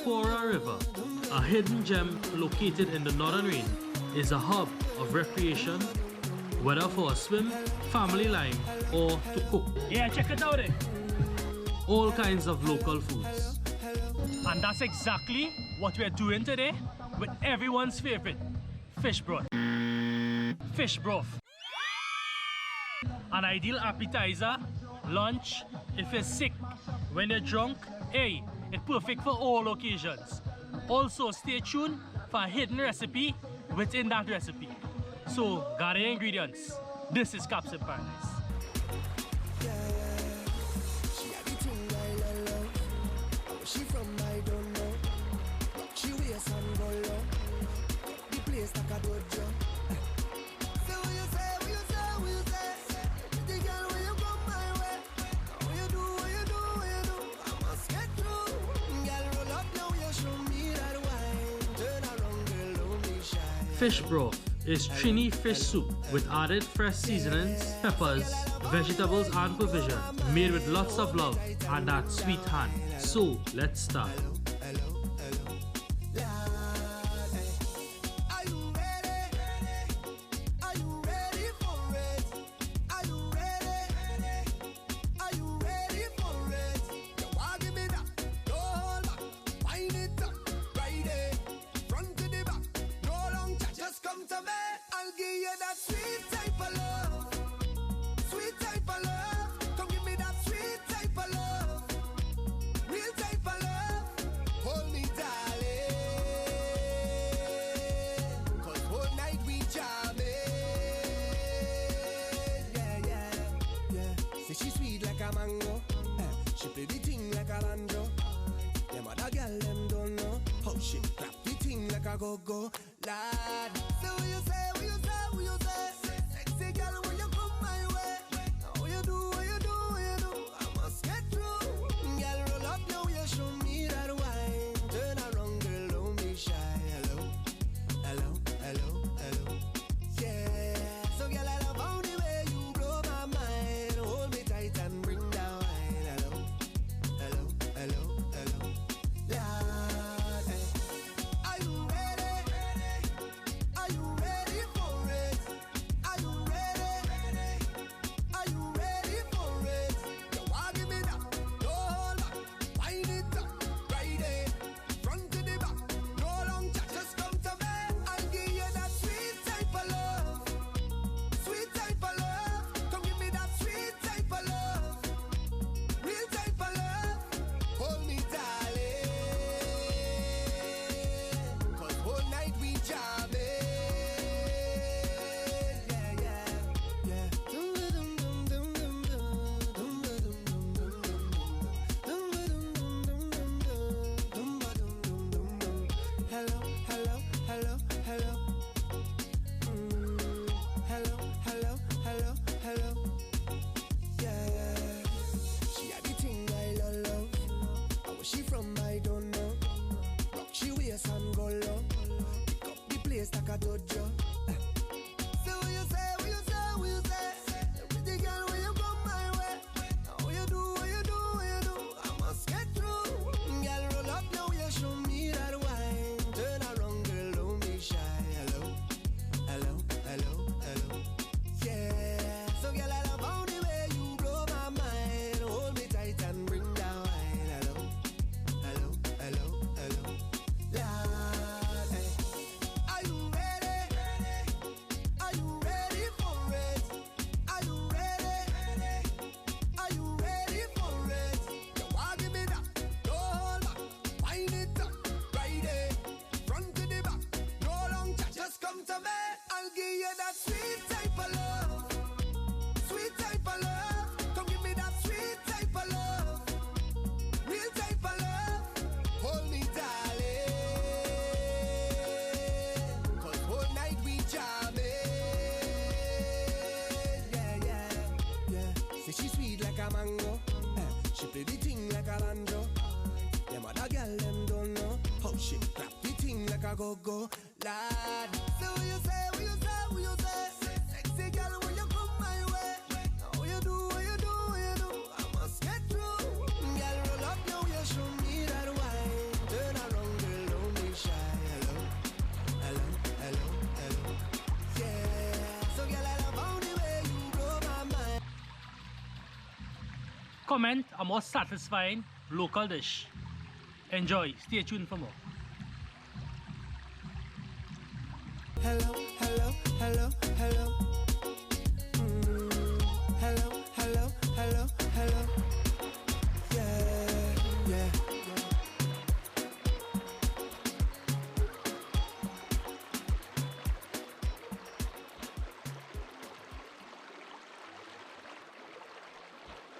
Caura River, a hidden gem located in the northern range, is a hub of recreation, whether for a swim, family line, or to cook. Yeah, check it out. All kinds of local foods. And that's exactly what we're doing today with everyone's favorite, fish broth. Fish broth. An ideal appetizer, lunch, if you're sick, when you're drunk, hey, it's perfect for all occasions. Also, stay tuned for a hidden recipe within that recipe. So, got the ingredients. This is KAPS in Paradise. She from I don't know. She wears and go low. The place like a dojo. So what you say, what you say, what you say? The girl when you come my way. What you do, what you do, what you do? I must get through. Girl roll up now, you show me that wine. Turn around, girl, don't be shy. Fish broth is Trini fish soup with added fresh seasonings, peppers, vegetables and provisions, made with lots of love and that sweet hand. So, let's start. She sweet like a mango, she play the thing like a banjo. Them other girl them don't know how she clap the thing like a go-go. Lad, so what you say, what you say, what you say? Sexy girl when you come my way. What you do, what you do, what you do? I must get through. Girl roll up now, you show me that wine. Turn around, girl, don't be shy. Hello, hello, hello, hello. Yeah, so girl I love how the way you blow my mind. Hold me tight and bring down wine. Hello, hello, hello, hello. Lord, hey. Are you ready? Are you ready for it? Are you ready? Are you ready for it? You want give me that? No hold back. Wind it up, right there. Front to the back. No long chat, just come to me. I'll give you that sweet type of love. Sweet type of love. Come give me that sweet type of love. Real type of love. Hold me, darling. Cause whole night we jamming. Yeah, yeah, yeah. Dum dum dum dum dum dum dum dum dum dum dum dum. Hello, hello, hello, hello. Hello, hello, hello, hello. Yeah, she had the thing I love. How was she from? I don't know. Rock she wears and go low. Pick up the place like a dojo. So what you say, what you say, what you say? Pretty girl when you come my way. What you do, what you do, what you do? I must get through. Girl roll up now, you show me that wine. Turn around, girl, don't be shy. Hello, hello, hello, hello. Yeah, so girl I love how the way you blow my mind. Hold me tight and bring down wine. Hello, hello, hello, hello. Lord, hey. Are you ready? Are you ready for it? Are you ready? Are you ready for it? You want give me that? No hold back. Wind it up, right there. Front to the back. No long chat, just come to me. I'll give you that sweet type of love. Sweet type of love. Come give me that sweet type of love. Real type of love. Hold me, darling. Cause whole night we jamming. Yeah, yeah, yeah. Say she sweet like a mango. She play the thing like a banjo. Them other girl them don't know how she clap the thing like a go-go. Lad, so what you say, what you say, what you say? Sexy girl when you come my way. What you do, what you do, what you do? I must get through. Girl roll up now, you show me that wine. Turn around. comment a more satisfying local dish. Enjoy. Stay tuned for more. Hello, hello, hello, hello.